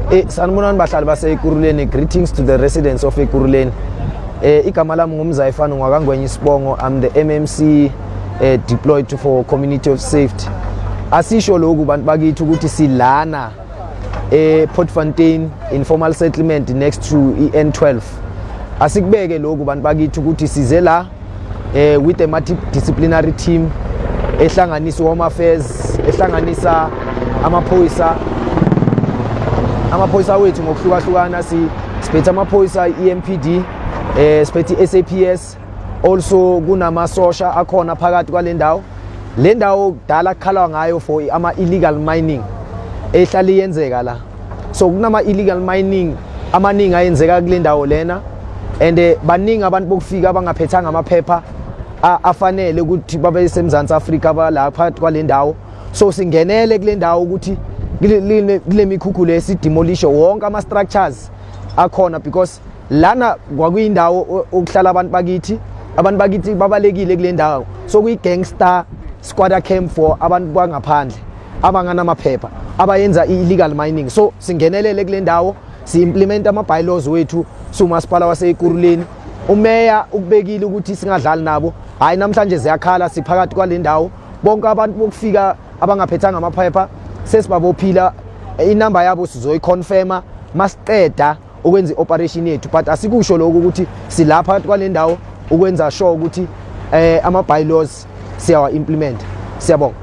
Sanibonani bahlali base-Ekurhuleni, greetings to the residents of Ekurhuleni. Igama lami ngumZayifana Ngwakangwenya Isibongo. I'm the MMC deployed for community of safety. Asisho lokhu bantu bakithi ukuthi silana Potfontein informal settlement next to N12. Asikubeke lokhu bantu bakithi ukuthi size la with a multidisciplinary team ehlanganisa home affairs, ehlanganisa amaphoyisa wethu ngokuhlukahlukana. Siphethe amaphoyisa EMPD, siphethe SAPS, also kunamasosha akhona phakathi kwale ndawo. Le ndawo kudala kukhalwa ngayo for ama-illegal mining ehlala iyenzeka la. So kunama illegal mining amaningi ayenzeka kule ndawo lena, and baningi abantu bokufika abangaphethanga amaphepha afanele ukuthi babe seMzansi Afrika bala phakathi kwale ndawo. So singenele kule ndawo ukuthi kule mikhukhu lesi demolish wonke ama structures akhona, because lana kwakuyindawo okuhlala abantu bakithi babalekile kule ndawo. So kuyi gangster squad camp for abantu bangaphandle abangana amaphepha abayenza illegal mining. So singenelele kule ndawo, si implement ama bylaws wethu sumasipala wase-Ekurhuleni. Umeya ukubekile ukuthi singadlali nabo. Hayi namhlanje ziyakhala siphakathi kwale ndawo. Bonke abantu bokufika abangaphethanga amaphepha sesibabophila, inamba yabo sizoyiconfirma masiqeda ukwenza operation yethu, but asikusho lokho ukuthi silapha phakathi kwale ndawo ukwenza sure ukuthi ama bylaws siyawa implement. Siyabonga.